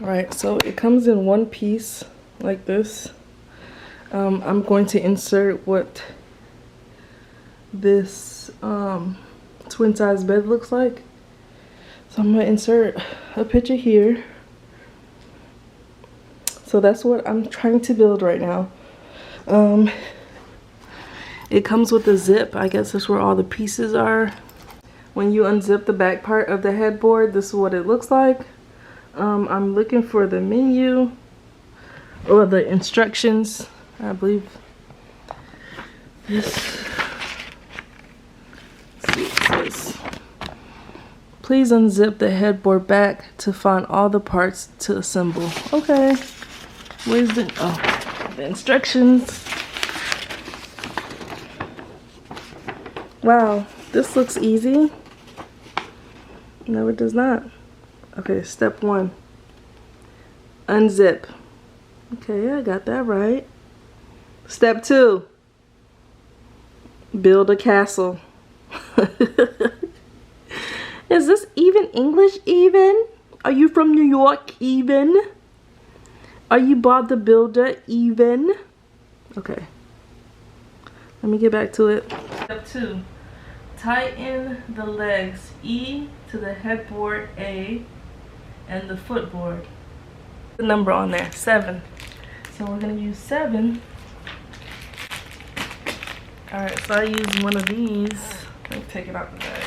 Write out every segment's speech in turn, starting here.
Alright, so it comes in one piece like this. I'm going to insert what this twin size bed looks like. So I'm going to insert a picture here. So that's what I'm trying to build right now. It comes with a zip. I guess that's where all the pieces are. When you unzip the back part of the headboard, this is what it looks like. I'm looking for the menu or the instructions. I believe this. Let's see, it says, please unzip the headboard back to find all the parts to assemble. Okay. Where's the instructions? Wow, this looks easy. No, it does not. Okay, step 1. Unzip. Okay, I got that right. Step 2. Build a castle. Is this even English even? Are you from New York even? Are you Bob the Builder even? Okay. Let me get back to it. Step 2. Tighten the legs E to the headboard A and the footboard. The number on there, 7. So we're gonna use 7. Alright, so I use one of these. Let me take it out the bag.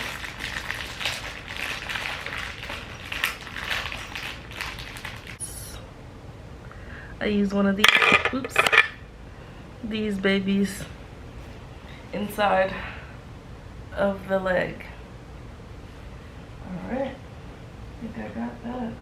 I use one of these, oops, these babies inside of the leg. Alright, I think I got that.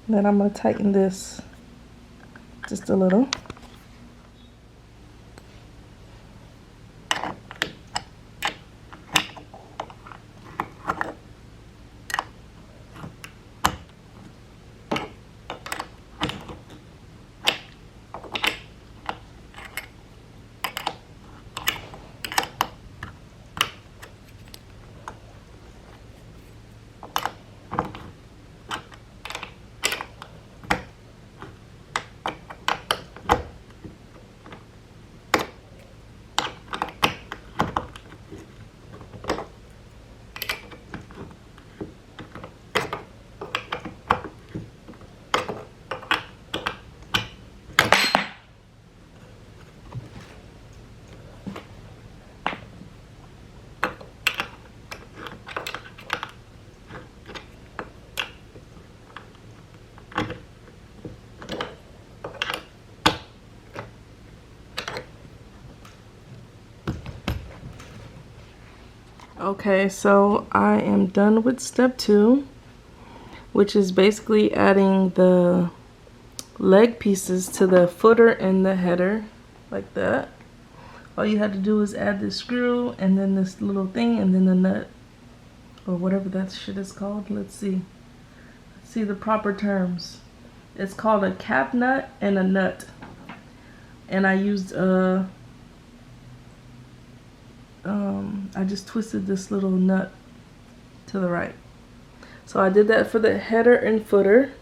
Then I'm going to tighten this just a little. Okay, so I am done with step 2, which is basically adding the leg pieces to the footer and the header, like that. All you had to do is add this screw and then this little thing and then the nut, or whatever that shit is called. Let's see the proper terms. It's called a cap nut and a nut, and I used I just twisted this little nut to the right. So I did that for the header and footer.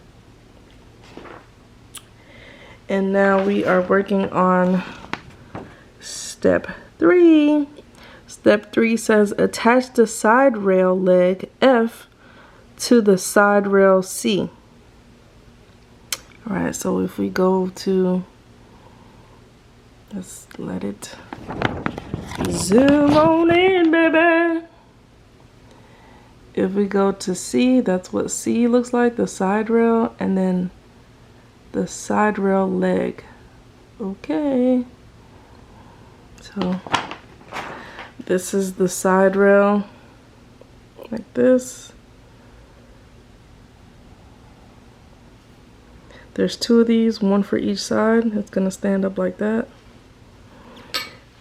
And now we are working on step 3. Step 3 says attach the side rail leg F to the side rail C. Alright, so if we go to, let's let it zoom on in, baby. If we go to C, that's what C looks like, the side rail, and then the side rail leg. Okay. So this is the side rail, like this. There's 2 of these, one for each side. It's gonna stand up like that.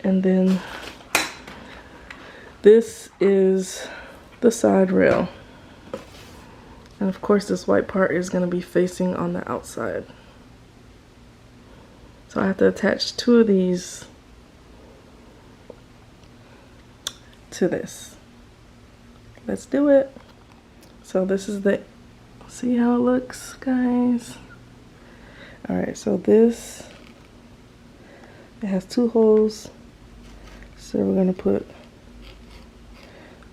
And then this is the side rail. And of course this white part is going to be facing on the outside. So I have to attach 2 of these to this. Let's do it. So this is the, see how it looks, guys? All right, so this, it has 2 holes. So we're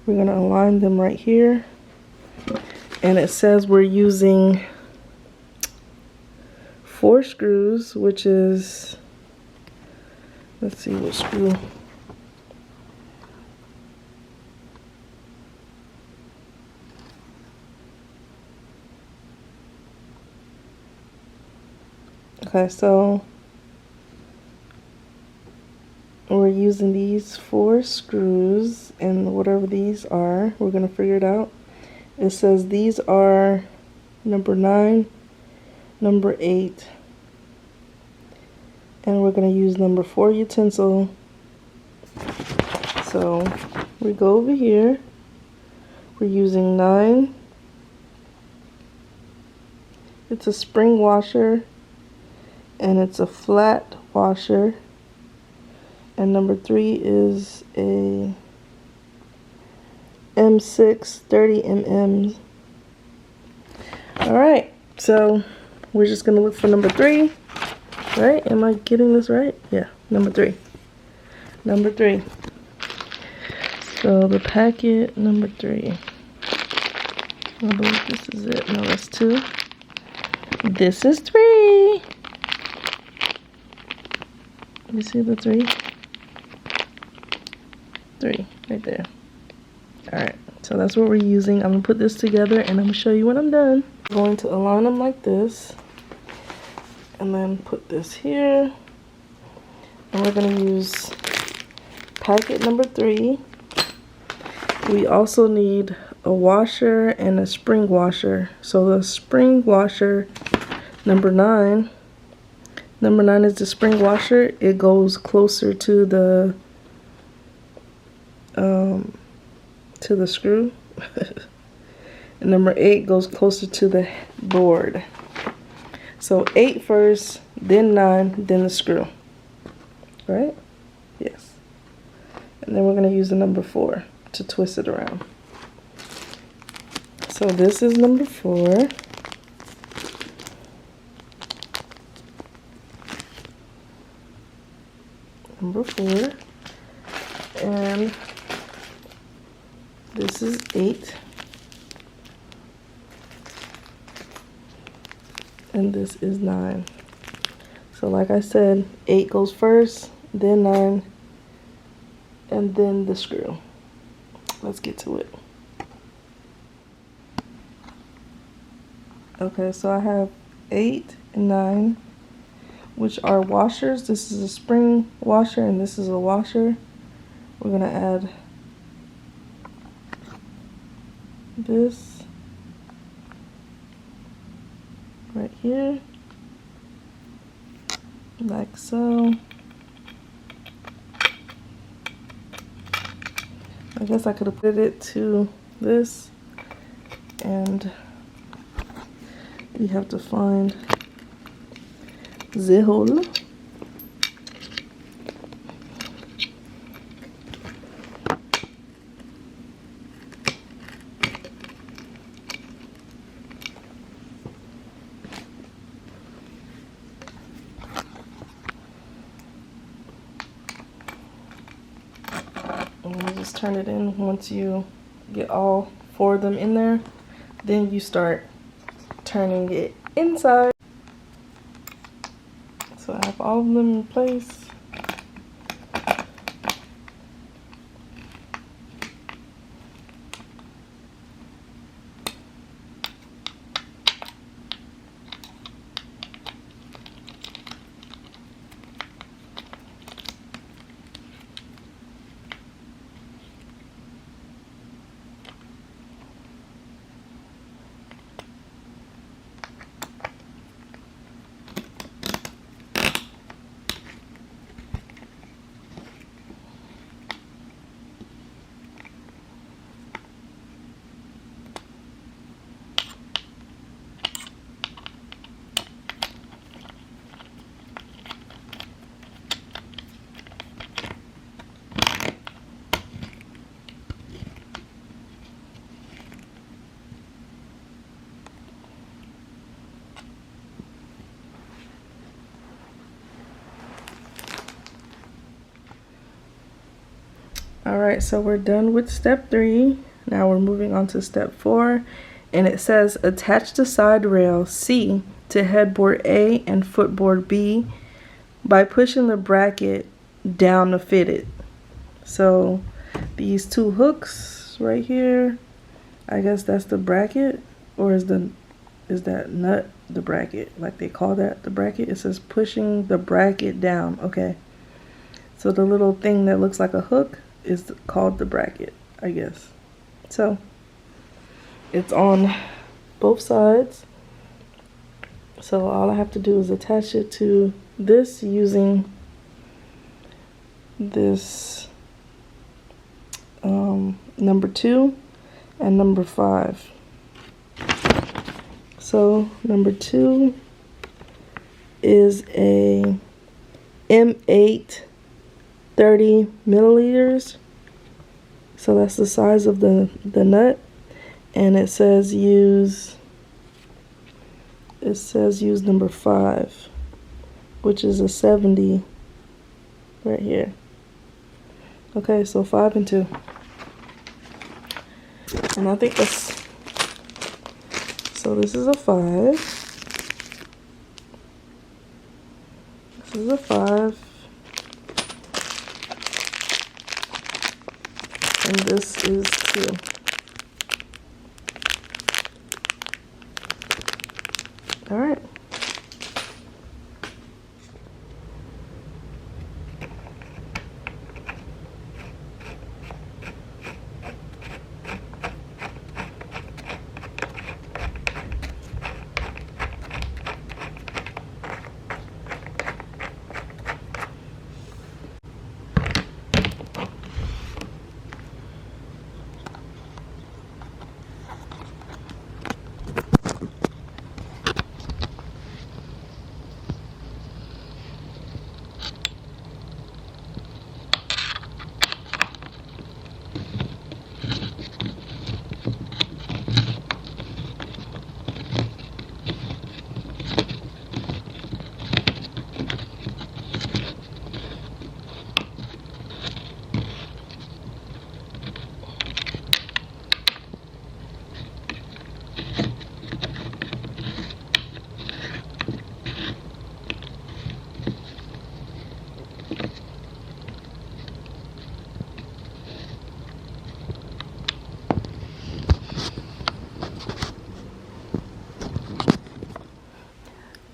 gonna align them right here. And it says we're using 4 screws, which is, let's see what screw. Okay, so we're using these 4 screws, and whatever these are, we're gonna figure it out. It says these are number 9, number 8, and we're gonna use number 4 utensil. So we go over here, we're using 9. It's a spring washer and it's a flat washer, and number 3 is a M6 30 mm. All right, so we're just gonna look for number 3, right? Am I getting this right? Yeah, number 3. Number 3. So the packet number 3. I believe this is it. No, that's 2. This is 3. You see the 3? 3 right there. Alright, so that's what we're using. I'm going to put this together and I'm going to show you when I'm done. I'm going to align them like this. And then put this here. And we're going to use packet number 3. We also need a washer and a spring washer. So the spring washer, number 9. Number 9 is the spring washer. It goes closer to the screw. And number 8 goes closer to the board. So 8 first, then 9, then the screw. Right? Yes. And then we're going to use the number 4 to twist it around. So this is number 4. Number 4. And this is 8. And this is 9. So like I said, 8 goes first, then 9, and then the screw. Let's get to it. Okay, so I have 8 and 9, which are washers. This is a spring washer and this is a washer. We're gonna add this right here, like so. I guess I could have put it to this, and we have to find the hole. And you just turn it in. Once you get all 4 of them in there, then you start turning it inside. So I have all of them in place. Alright, so we're done with step 3. Now we're moving on to step 4. And it says attach the side rail C to headboard A and footboard B by pushing the bracket down to fit it. So these 2 hooks right here, I guess that's the bracket, or is that nut the bracket? Like they call that the bracket? It says pushing the bracket down. Okay. So the little thing that looks like a hook is called the bracket, I guess. So it's on both sides. So all I have to do is attach it to this using this number 2 and number 5. So number 2 is a M8 30 milliliters. So that's the size of the nut, and it says use number 5, which is a 70 right here. Okay, so 5 and 2. And I think that's, so this is a 5. This is a 5. And this is 2. All right.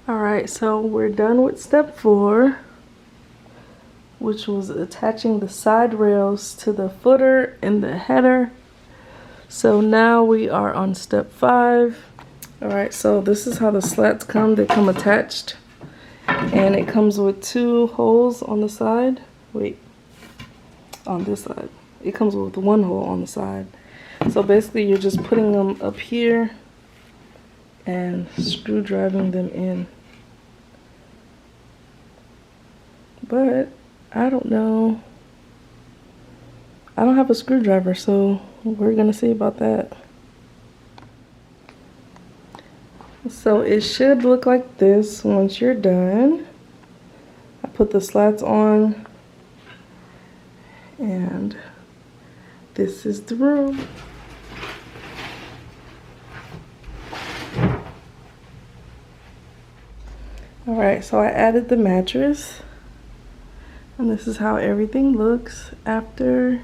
Alright, so we're done with step 4, which was attaching the side rails to the footer and the header. So now we are on step 5. Alright, so this is how the slats come. They come attached, and it comes with 2 holes on the side. Wait, on this side. It comes with 1 hole on the side. So basically you're just putting them up here and screw driving them in. But I don't know. I don't have a screwdriver, so we're gonna see about that. So it should look like this once you're done. I put the slats on, and this is the room. Alright, so I added the mattress, and this is how everything looks after